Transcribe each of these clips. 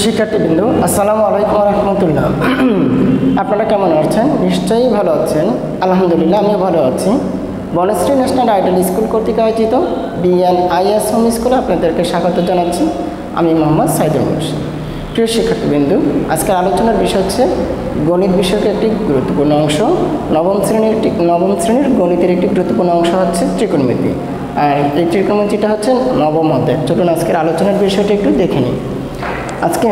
শিক্ষার্থীবৃন্দ আসসালামু আলাইকুম রহমতুল্লাহ। আপনারা কেমন আছেন? নিশ্চয়ই ভালো আছেন। আলহামদুলিল্লাহ আমিও ভালো আছি। বনশ্রী ন্যাশনাল আইডল স্কুল কর্তৃক আয়োজিত বিএনআইএস হোম স্কুলে আপনাদেরকে স্বাগত জানাচ্ছি। আমি মোহাম্মদ সাইদুল হোসেন। প্রিয় শিক্ষার্থীবৃন্দ, আজকের আলোচনার বিষয় হচ্ছে গণিত বিষয়ক একটি গুরুত্বপূর্ণ অংশ। নবম শ্রেণীর গণিতের একটি গুরুত্বপূর্ণ অংশ হচ্ছে ত্রিকোণমিতি। আর এই ত্রিকোণমিতিটা হচ্ছে নবম অধ্যায়। চলুন আজকের আলোচনার বিষয়টি একটু দেখে নিই। আজকে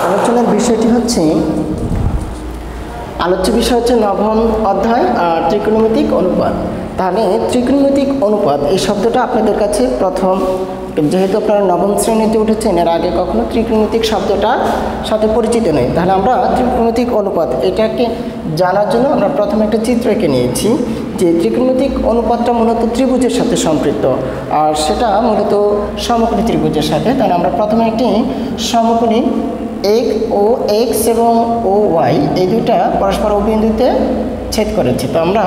আলোচনার বিষয়টি হচ্ছে আলোচ্য বিষয় হচ্ছে নবম অধ্যায় আর ত্রিকোণমিতিক অনুপাত। তাহলে ত্রিকোণমিতিক অনুপাত এই শব্দটা আপনাদের কাছে প্রথম, যেহেতু আপনারা নবম শ্রেণীতে উঠেছেন, এর আগে কখনো ত্রিকোণমিতিক শব্দটার সাথে পরিচিত নয়। তাহলে আমরা ত্রিকোণমিতিক অনুপাত এটাকে জানার জন্য আমরা প্রথমে একটা চিত্র এঁকে নিয়েছি যে ত্রিকোণমিতিক অনুপাতটা মূলত ত্রিভুজের সাথে সম্পৃক্ত, আর সেটা মূলত সমকোণী ত্রিভুজের সাথে। তাহলে আমরা প্রথমে একটি সমকোণী এক্স এবং ও ওয়াই এই দুইটা পরস্পর বিন্দুতে ছেদ করেছি। তো আমরা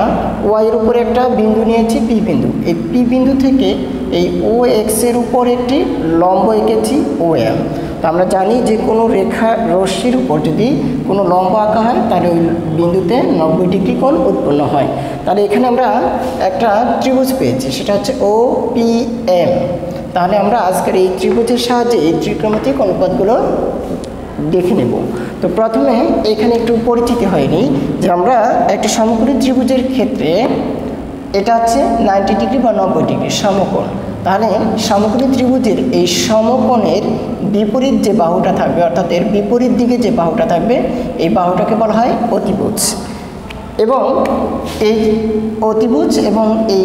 ওয়াইয়ের উপরে একটা বিন্দু নিয়েছি পি বিন্দু। এই পি বিন্দু থেকে এই ও এক্সের উপর একটি লম্ব এঁকেছি ও এম। তো আমরা জানি যে কোনো রেখা রশ্মির উপর যদি কোনো লম্ব আঁকা হয় তাহলে ওই বিন্দুতে 90 ডিগ্রি কোণ উৎপন্ন হয়। তাহলে এখানে আমরা একটা ত্রিভুজ পেয়েছি, সেটা হচ্ছে ও পি এম। তাহলে আমরা আজকের এই ত্রিভুজের সাহায্যে এই ত্রিকোণমিতিক অনুপাতগুলো দেখে নেব। তো প্রথমে এখানে একটু পরিচিতি হয়নি যে আমরা একটি সমকোণী ত্রিভুজের ক্ষেত্রে এটা হচ্ছে 90 ডিগ্রি বা 90 ডিগ্রি সমকোণ। তাহলে সমকোণী ত্রিভুজের এই সমকোণের বিপরীত যে বাহুটা থাকবে, অর্থাৎ এর বিপরীত দিকে যে বাহুটা থাকবে, এই বাহুটাকে বলা হয় অতিভুজ। এবং এই অতিভুজ এবং এই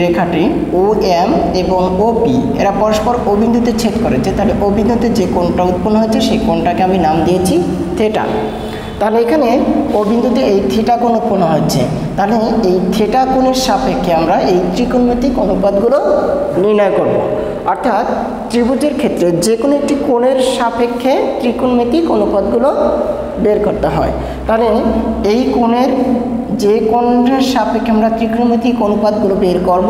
রেখাটি ও এম এবং ও পি এরা পরস্পর ও বিন্দুতে ছেদ করেছে। তাহলে ও বিন্দুতে যে কোণটা উৎপন্ন হয়েছে সেই কোণটাকে আমি নাম দিয়েছি থিটা। তাহলে এখানে ও বিন্দুতে এই থিটা কোণ উৎপন্ন হচ্ছে। তাহলে এই থিটা কোণের সাপেক্ষে আমরা এই ত্রিকোণমিতিক অনুপাতগুলো নির্ণয় করব। অর্থাৎ ত্রিভুজের ক্ষেত্রে যে কোনো একটি কোণের সাপেক্ষে ত্রিকোণমিতিক অনুপাতগুলো বের করতে হয়। তাহলে এই কোণের যে কোণের সাপেক্ষে আমরা ত্রিকোণমিতিক অনুপাতগুলো বের করব,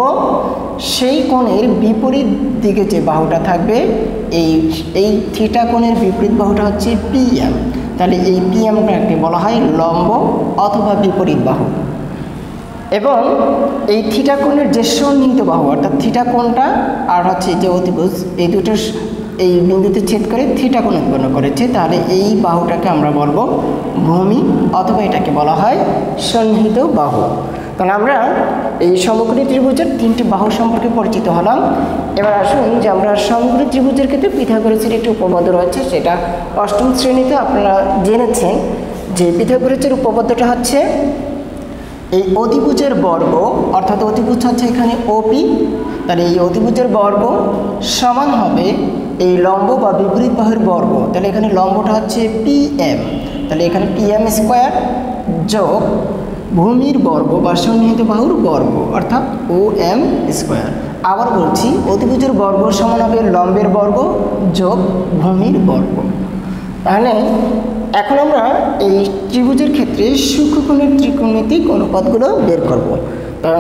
সেই কোণের বিপরীত দিকে যে বাহুটা থাকবে, এই থিটা কোণের বিপরীত বাহুটা হচ্ছে পি এম। তাহলে এই পি এমটাকে বলা হয় লম্ব অথবা বিপরীত বাহু। এবং এই থিটা কোণের যে সন্নিহিত বাহু, অর্থাৎ থিটা কোণটা আর হচ্ছে যে অতিভুজ, এই দুটো এই বিন্দুতে ছেদ করে থিটা কোণ উৎপন্ন করেছে। তাহলে এই বাহুটাকে আমরা বলবো ভূমি, অথবা এটাকে বলা হয় সন্নিহিত বাহু। তাহলে আমরা এই সমকোণী ত্রিভুজের তিনটি বাহু সম্পর্কে পরিচিত হলাম। এবার আসুন যে আমরা সমকোণী ত্রিভুজের ক্ষেত্রে পিথাগোরাসের একটি উপপাদ্য রয়েছে, সেটা অষ্টম শ্রেণীতে আপনারা জেনেছেন যে পিথাগোরাসের উপপাদ্যটা হচ্ছে এই অতিভুজের বর্গ, অর্থাৎ অতিভুজ হচ্ছে এখানে ওপি। তাহলে এই অতিভুজের বর্গ সমান হবে এই লম্ব বা বিপরীত বাহুর বর্গ। তাহলে এখানে লম্বটা হচ্ছে পি এম। তাহলে এখানে পি এম স্কোয়ার যোগ ভূমির বর্গ বা সন্নিহিত বাহুর বর্গ, অর্থাৎ ও এম স্কোয়ার। আবার বলছি, অতিভুজের বর্গ সমান হবে লম্বের বর্গ যোগ ভূমির বর্গ। তাহলে এখন আমরা এই ত্রিভুজের ক্ষেত্রে সূক্ষ্মকোণের ত্রিকোণমিতিক অনুপাতগুলো বের করব। তা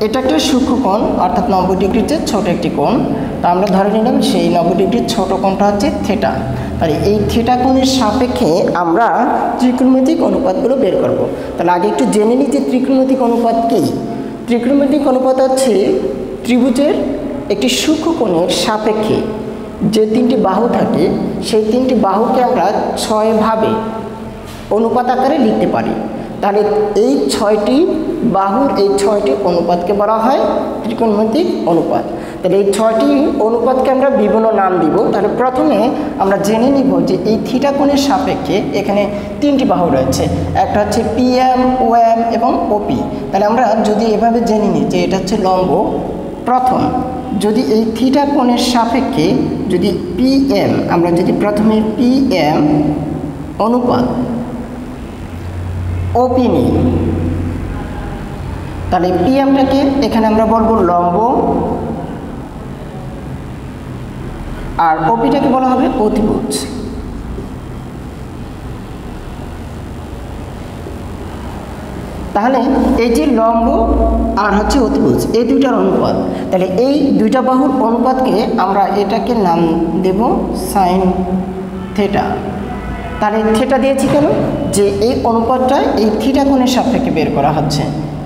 এটা একটা সূক্ষ্মকোণ, অর্থাৎ 90 ডিগ্রির চেয়ে ছোট একটি কোণ। তা আমরা ধরে নিলাম সেই 90 ডিগ্রির ছোট কোণটা হচ্ছে থিটা। তাহলে এই থিটা কোণের সাপেক্ষে আমরা ত্রিকোণমিতিক অনুপাতগুলো বের করব। তাহলে আগে একটু জেনে নিই যে ত্রিকোণমিতিক অনুপাত কী। ত্রিকোণমিতিক অনুপাত হচ্ছে ত্রিভুজের একটি সূক্ষ্মকোণের সাপেক্ষে যে তিনটি বাহু থাকে, সেই তিনটি বাহুকে আমরা 6 ভাবে অনুপাত আকারে লিখতে পারি। তাহলে এই 6টি বাহুর এই 6টি অনুপাতকে বলা হয় ত্রিকোণমিতিক অনুপাত। তাহলে এই 6টি অনুপাতকে আমরা বিভিন্ন নাম দিব। তাহলে প্রথমে আমরা জেনে নিব যে এই থিটা কোণের সাপেক্ষে এখানে তিনটি বাহু রয়েছে, একটা হচ্ছে পি এম, ও এম এবং ওপি। তাহলে আমরা যদি এভাবে জেনে নিই যে এটা হচ্ছে লম্ব, প্রথম যদি এই থিটা কোণের সাপেক্ষে যদি পি এম, আমরা যদি প্রথমে পি এম অনুপাত ওপি নিই, তাহলে পি এমটাকে এখানে আমরা বলবো লম্ব, আর ওপিটাকে বলা হবে অতিভুজ। তাহলে এই যে লম্ব আর হচ্ছে অতিভুজ, এই দুইটার অনুপাত, তাহলে এই দুইটা বাহুর অনুপাতকে আমরা এটাকে নাম দেব সাইন থিটা। তাহলে থিটা দিয়েছি কেন? যে এই অনুপাতটা এই থিটা কোণের সাপেক্ষে বের করা হচ্ছে,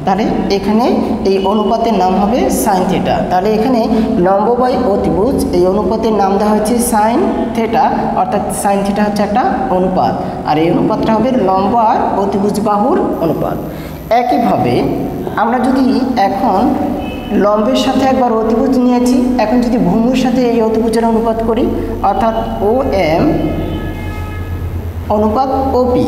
তাহলে এখানে এই অনুপাতের নাম হবে সাইন থিটা। তাহলে এখানে লম্ব বাই অতিভুজ এই অনুপাতের নাম দেওয়া হয়েছে সাইন থিটা, অর্থাৎ সাইন থিটা হচ্ছে একটা অনুপাত, আর এই অনুপাতটা হবে লম্ব আর অতিভুজ বাহুর অনুপাত। একইভাবে আমরা যদি এখন লম্বের সাথে একবার অতিভুজ নিয়েছি, এখন যদি ভূমির সাথে এই অতিভুজের অনুপাত করি, অর্থাৎ ও এম অনুপাত ওপি,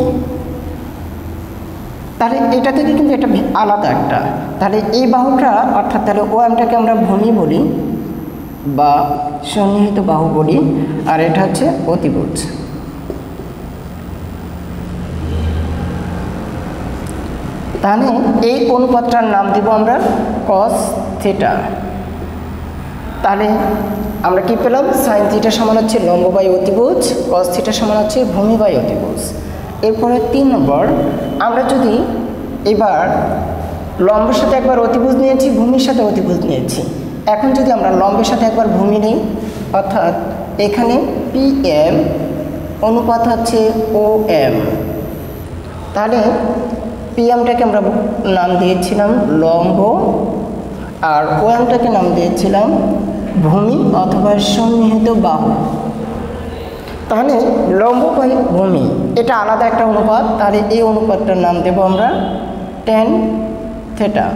তাহলে এটা থেকে কিন্তু এটা আলাদা একটা। তাহলে এই বাহুটা অর্থাৎ তাহলে ও এমটাকে আমরা ভূমি বলি বা সন্নিহিত বাহু বলি, আর এটা হচ্ছে অতিভুজ। তাহলে এই অনুপাতটার নাম দেব আমরা কস থিটা। তাহলে আমরা কি পেলাম? সাইন থিটা সমান হচ্ছে লম্ব বাই অতিভুজ, কস থিটা সমান হচ্ছে ভূমি বাই অতিভুজ। এরপরে 3 নম্বর, আমরা যদি এবার লম্বের সাথে একবার অতিভুজ নিয়েছি, ভূমির সাথে অতিভুজ নিয়েছি, এখন যদি আমরা লম্বের সাথে একবার ভূমি নিই, অর্থাৎ এখানে পি এম অনুপাত হচ্ছে ও এম, তাহলে পি এমটাকে আমরা নাম দিয়েছিলাম লম্ব আর ও এমটাকে নাম দিয়েছিলাম ভূমি অথবা সন্নিহিত বাহু। তাহলে লম্ব বাই ভূমি এটা আলাদা একটা অনুপাত, তাহলে এই অনুপাতটার নাম দেব আমরা ট্যান থিটা।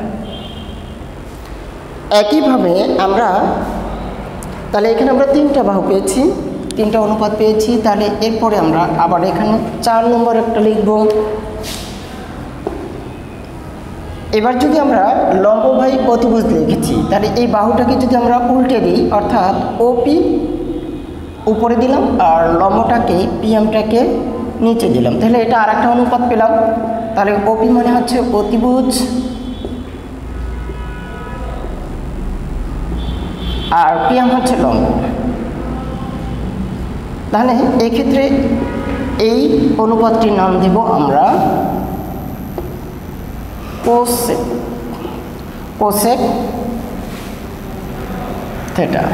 একইভাবে আমরা তাহলে এখানে আমরা 3টা বাহু পেয়েছি, 3টা অনুপাত পেয়েছি। তাহলে এরপরে আমরা আবার এখানে 4 নম্বর একটা লিখব। এবার যদি আমরা লম্ব বাই অতিভুজ লিখেছি, তাহলে এই বাহুটাকে যদি আমরা উল্টে দিই, অর্থাৎ ওপি উপরে দিলাম আর লম্বটাকে পিএমটাকে নিচে দিলাম, তাহলে এটা আর একটা অনুপাত পেলাম। তাহলে ওপি মানে হচ্ছে অতিভুজ আর পিএম হচ্ছে লম্ব। তাহলে এক্ষেত্রে এই অনুপাতটির নাম দেব আমরা কোসেক থিটা।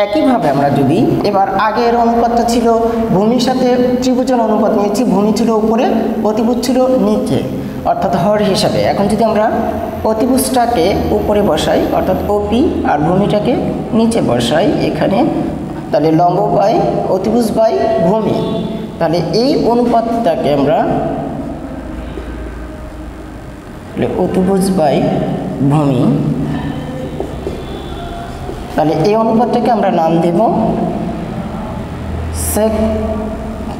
একইভাবে আমরা যদি এবার আগের অনুপাতটা ছিল ভূমির সাথে ত্রিভুজের অনুপাত নিয়েছি, ভূমি ছিল উপরে, অতিভুজ ছিল নিচে অর্থাৎ হর হিসাবে। এখন যদি আমরা অতিভুজটাকে উপরে বসাই অর্থাৎ ওপি আর ভূমিটাকে নিচে বসাই এখানে, তাহলে লম্ব বাই অতিভুজ বাই ভূমি, তাহলে এই অনুপাতটাকে আমরা অতিভুজ বাই ভূমি, তাহলে এই অনুপাতটাকে আমরা নাম দেব সেক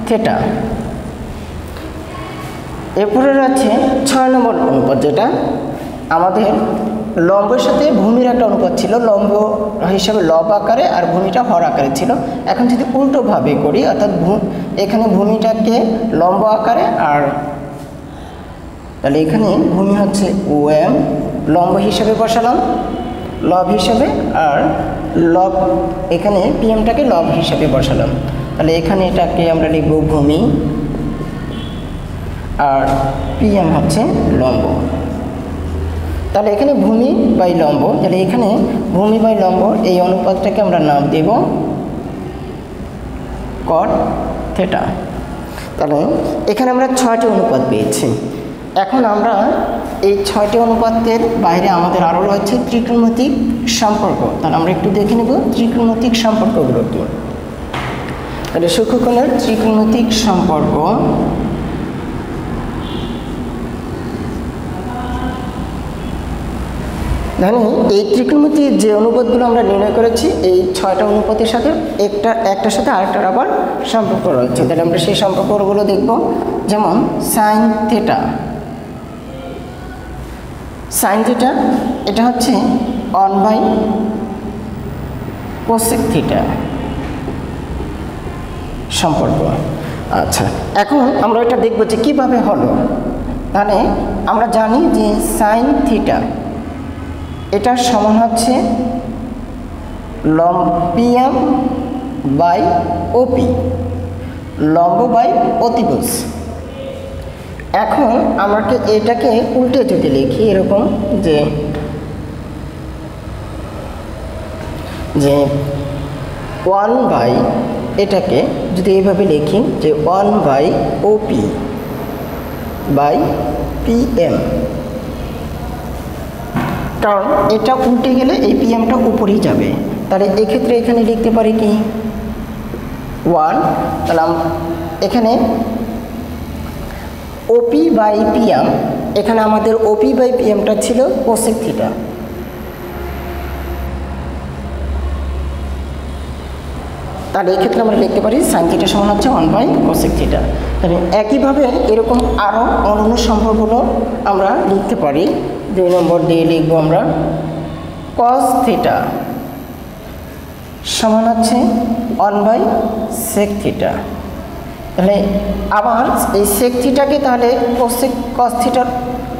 থিটা। এরপরে আছে 6 নম্বর অনুপাত, যেটা আমাদের লম্বের সাথে ভূমির একটা অনুপাত ছিল, লম্ব হিসাবে লব আকারে আর ভূমিটা হর আকারে ছিল। এখন যদি উল্টোভাবে করি, অর্থাৎ এখানে ভূমিটাকে লম্ব আকারে, আর তাহলে এখানে ভূমি হচ্ছে ও এম, লম্ব হিসাবে বসালাম লব হিসাবে, আর লব এখানে পিএমটাকে লব হিসাবে বসালাম। তাহলে এখানে এটাকে আমরা লিখব ভূমি আর পিএম হচ্ছে লম্ব। তাহলে এখানে ভূমি বাই লম্ব, তাহলে এখানে ভূমি বাই লম্ব এই অনুপাতটাকে আমরা নাম দেব কট থিটা। তাহলে এখানে আমরা 6টি অনুপাত পেয়েছি। এখন আমরা এই 6টি অনুপাতের বাইরে আমাদের আরও রয়েছে ত্রিকোণমিতিক সম্পর্ক। তাহলে আমরা একটু দেখে নেব ত্রিকোণমিতিক সম্পর্কগুলো কি। তাহলে সূক্ষ্মকোণের ত্রিকোণমিতিক সম্পর্ক, দেখেন এই ত্রিকোণমিতির যে অনুপাতগুলো আমরা নির্ণয় করেছি, এই 6টা অনুপাতের সাথে একটার সাথে আরেকটার আবার সম্পর্ক রয়েছে। তাহলে আমরা সেই সম্পর্কগুলো দেখব। যেমন সাইন থিটা, সাইন থিটা এটা হচ্ছে 1/কোসেক থিটা সম্পর্ক। আচ্ছা, এখন আমরা এটা দেখব যে কীভাবে হলো। তাহলে আমরা জানি যে সাইন থিটা এটার সমান হচ্ছে পিএম বাই ওপি, লম্ব বাই অতিভুজ। এখন আমাকে এটাকে উল্টে যদি লিখি এরকম যে 1/, এটাকে যদি এইভাবে লিখি যে 1/OP/PM, কারণ এটা উল্টে গেলে এই পিএমটা উপরেই যাবে। তাহলে এক্ষেত্রে এখানে লিখতে পারি কি 1, তাহলে এখানে OP/PM, এখানে আমাদের OP/PMটা ছিল কোসেক থিটা। তাহলে এক্ষেত্রে আমরা লিখতে পারি সাইন থিটা সমান হচ্ছে 1/কোসেক থিটা। তাহলে একইভাবে এরকম আরও অন্যান্য সম্পর্কগুলো আমরা লিখতে পারি। 2 নম্বর দিয়ে লিখবো আমরা কস থিটা সমান হচ্ছে 1/সেক থিটা। তাহলে আবার এই সেক থিটাকে তাহলে কস থিটার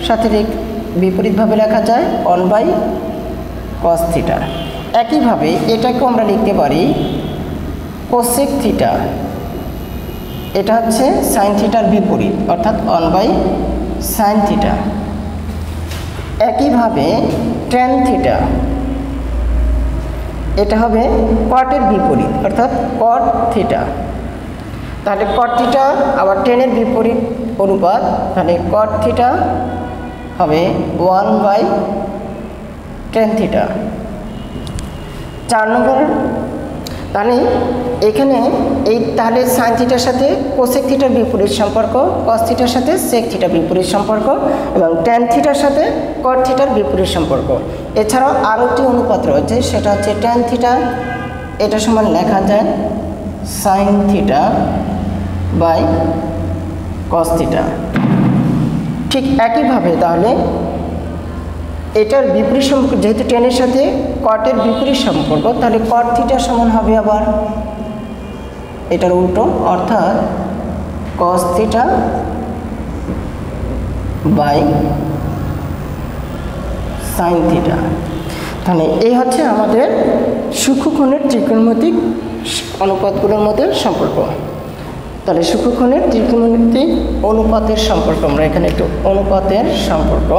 সাথে বিপরীতভাবে লেখা যায় 1/কস থিটা। একইভাবে এটাকেও আমরা লিখতে পারি কোসেক থিটা, এটা হচ্ছে সাইন থিটার বিপরীত অর্থাৎ 1/সাইন থিটা। একইভাবে ট্যান থিটা, এটা হবে কটের বিপরীত অর্থাৎ কট থিটা। তাহলে কট থিটা আবার টেনের বিপরীত অনুপাত, তাহলে কট থিটা হবে 1/ট্যান থিটা। 4 নম্বর, তাহলে এখানে তাহলে সাইন থিটার সাথে কোসেক থিটার বিপরীত সম্পর্ক, কস থিটার সাথে সেক থিটার বিপরীত সম্পর্ক এবং ট্যান থিটার সাথে কট থিটার বিপরীত সম্পর্ক। এছাড়াও আরও একটি অনুপাত রয়েছে, সেটা হচ্ছে ট্যান থিটা, এটা সমান লেখা যায় sine theta by cos theta. ঠিক একইভাবে তাহলে এটার বিপরীত সম্পর্ক, যেহেতু টেনের সাথে কটের বিপরীত সম্পর্ক, তাহলে কট থিটা সমান হবে আবার এটার উল্টো অর্থাৎ cos theta by sine theta. তাহলে এই হচ্ছে আমাদের সূক্ষ্মকোণের ত্রিকোণমিতিক অনুপাতগুলোর মধ্যে সম্পর্ক। তাহলে সূক্ষ্মকোণের ত্রিকোণমিতিক অনুপাতের সম্পর্ক, আমরা এখানে একটু অনুপাতের সম্পর্ক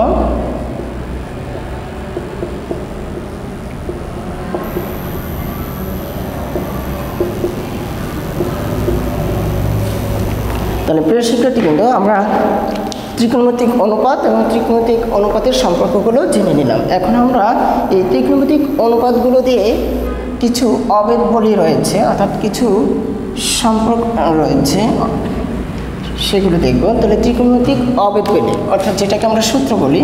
তাহলে প্রিয় শিক্ষার্থীবৃন্দ, আমরা ত্রিকোণমিতিক অনুপাত এবং ত্রিকোণমিতিক অনুপাতের সম্পর্কগুলো জেনে নিলাম। এখন আমরা এই ত্রিকোণমিতিক অনুপাতগুলো দিয়ে কিছু অবেদবলি রয়েছে অর্থাৎ কিছু সম্পর্ক রয়েছে সেগুলো দেখব। তাহলে ত্রিকোণমিতিক অবেদবলি অর্থাৎ যেটাকে আমরা সূত্র বলি,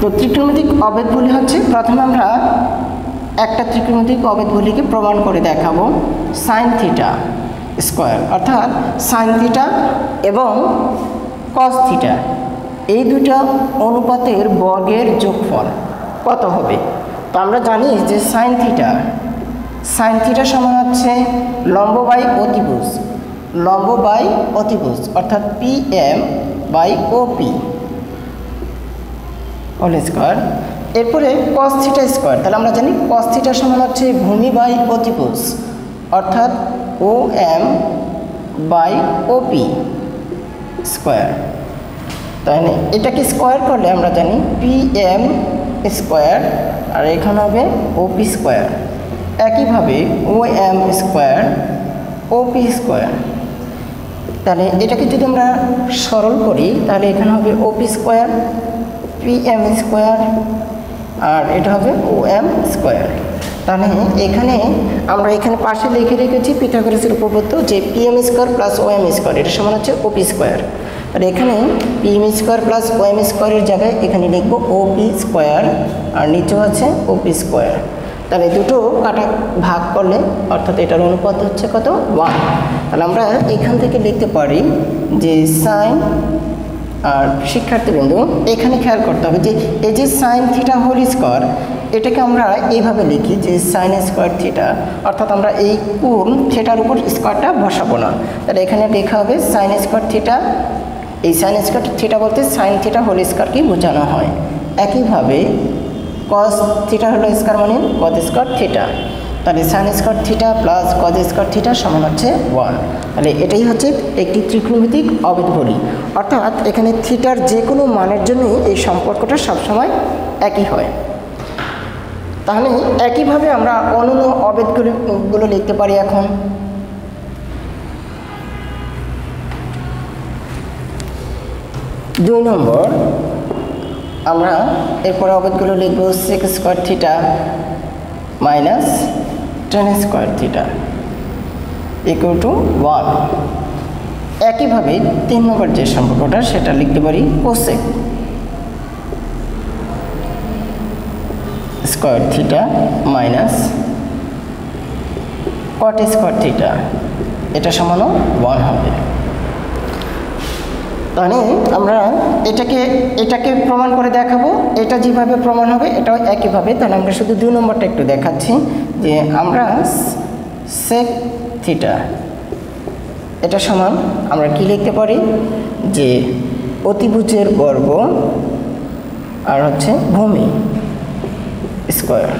তো ত্রিকোণমিতিক অবেদবলি হচ্ছে, প্রথমে আমরা একটা ত্রিকোণমিতিক অবেদবলিকে প্রমাণ করে দেখাবো সাইন থিটা স্কোয়ার, অর্থাৎ সাইন থিটা এবং কস থিটা এই দুটা অনুপাতের বর্গের যোগফল কত হবে। তো আমরা জানি যে সাইন থিটা সমান হচ্ছে লম্ব বাই অতিভুজ, লম্ব বাই অতিভুজ অর্থাৎ PM/OP হোল স্কোয়ার। এরপরে কস থিটা স্কোয়ার, তাহলে আমরা জানি কস থিটা সমান হচ্ছে ভূমি বাই অতিভুজ অর্থাৎ OM/OP স্কোয়ার। তাহলে এটাকে স্কোয়ার করলে আমরা জানি PM স্কোয়ার আর এখানে হবে OP স্কোয়ার। একইভাবে OM স্কোয়ার OP স্কোয়ার। তাহলে এটাকে যদি আমরা সরল করি তাহলে এখানে হবে OP স্কোয়ার PM স্কোয়ার আর এটা হবে OM স্কোয়ার। তাহলে আমরা এখানে পাশে লিখে রেখেছি পিথাগোরাসের উপপাদ্য যে PM square plus OM square এটা সমান হচ্ছে OP স্কোয়ার। আর এখানে PM স্কোয়ার প্লাস OM স্কোয়ারের জায়গায় এখানে লিখবো OP স্কোয়ার আর নিচেও আছে OP স্কোয়ার। তাহলে দুটো কাটা ভাগ করলে অর্থাৎ এটার অনুপাত হচ্ছে কত 1। তাহলে আমরা এখান থেকে লিখতে পারি যে সাইন, আর শিক্ষার্থীবৃন্দ এখানে খেয়াল করতে হবে যে এই যে সাইন থিটা হোল স্কোয়ার এটাকে আমরা এইভাবে লিখি যে সাইন স্কোয়ার থিটা, অর্থাৎ আমরা এই কোণ থিটার উপর স্কোয়ারটা বসাবো না। তাহলে এখানে লেখা হবে সাইন স্কোয়ার থিটা। এই সাইন স্কোয়ার থিটা বলতে সাইন থিটা হোল স্কোয়ারকে বোঝানো হয়। একইভাবে কস থিটা হোল স্কোয়ার মানে কস স্কোয়ার থিটা। তাহলে sine square theta plus cos square theta সমান হচ্ছে 1। তাহলে এটাই হচ্ছে একটি ত্রিকোণমিতিক অবেদ বলি, অর্থাৎ এখানে থিটার যে কোনো মানের জন্যই এই সম্পর্কটা সবসময় একই হয়। তাহলে একইভাবে আমরা অন্যান্য অবেদগুলো লিখতে পারি। এখন দুই নম্বর আমরা এরপরে অবেদগুলো লিখব sec square theta minus tan square theta equal to 1। একইভাবে 3 নম্বর যে সম্পর্কটা সেটা লিখতে পারি cosec square theta minus cot square theta, এটা সমানও 1 হবে। তাহলে আমরা এটাকে প্রমাণ করে দেখাবো, এটা যেভাবে প্রমাণ হবে এটাও একইভাবে। তাহলে আমরা শুধু 2 নম্বরটা একটু দেখাচ্ছি যে আমরা সেক থিটা এটা সমান আমরা কি লিখতে পারি যে অতিভুজের বর্গ আর হচ্ছে ভূমি স্কোয়ার।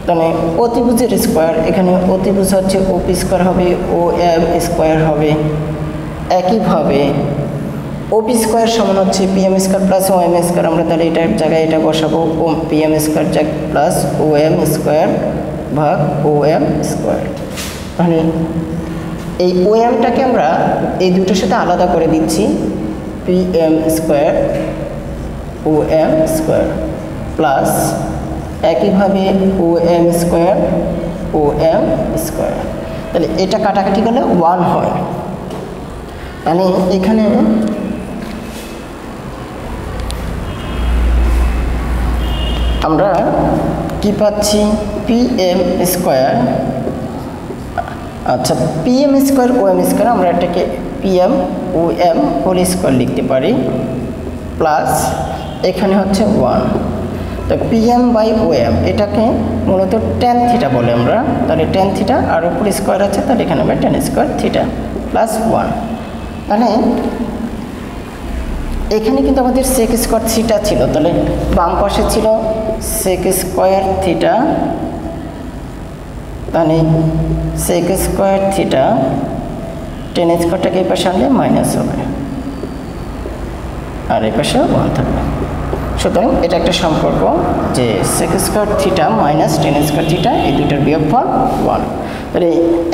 তাহলে অতিভুজের স্কোয়ার, এখানে অতিভুজ হচ্ছে ওপি স্কোয়ার হবে, ও এম স্কোয়ার হবে। একইভাবে ওপি স্কোয়ার সমান হচ্ছে পিএম স্কোয়ার প্লাস ও এম স্কোয়ার, আমরা তাহলে এটার জায়গায় এটা বসাবো ও পিএম স্কোয়ার প্লাস ও এম স্কোয়ার ভাগ ও এম স্কোয়ার। তাহলে এই ও এমটাকে আমরা এই দুটোর সাথে আলাদা করে দিচ্ছি, পিএম স্কোয়ার ও এম স্কোয়ার প্লাস একইভাবে ও এম স্কোয়ার ও এম স্কোয়ার। তাহলে এটা কাটাকাটি করলে 1 হয়। তাহলে এখানে আমরা কি পাচ্ছি পিএম স্কোয়ার, আচ্ছা পিএম স্কোয়ার ও এম স্কোয়ার আমরা এটাকে পিএম ও এম হোল স্কোয়ার লিখতে পারি প্লাস এখানে হচ্ছে 1। তো পিএম বাই ও এম এটাকে মূলত টেন থিটা বলে আমরা, তাহলে টেন থিটা আর উপর স্কোয়ার আছে, তাহলে এখানে আমরা টেন স্কোয়ার থিটা প্লাস 1। তাহলে এখানে কিন্তু আমাদের সেক স্কোয়ার থিটা ছিল, তাহলে বাম পাশে ছিল সেক স্কোয়ার থিটা, তাহলে সেক স্কোয়ার থিটা টেন স্কোয়ারটাকে এই পাশে আনলে মাইনাস হবে আর এই পাশে 1 থাকবে। সুতরাং এটা একটা সম্পর্ক যে sec square theta minus tan square theta এই দুইটার বিয়োগফল 1। তাহলে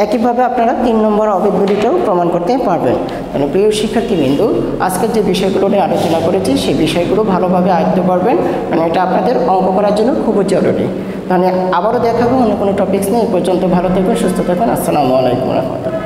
একইভাবে আপনারা 3 নম্বর অবেদগুলিটাও প্রমাণ করতে পারবেন। মানে প্রিয় শিক্ষার্থীবৃন্দ, আজকের যে বিষয়গুলো নিয়ে আলোচনা করেছি সেই বিষয়গুলো ভালোভাবে আয়ত্ত করবেন, মানে এটা আপনাদের অঙ্ক করার জন্য খুবই জরুরি। তাহলে আবারও দেখাবো অন্য কোনো টপিকস নিয়ে। এই পর্যন্ত ভালো থাকবেন, সুস্থ থাকবেন। আসসালামু আলাইকুম রহমতুল্লাহ।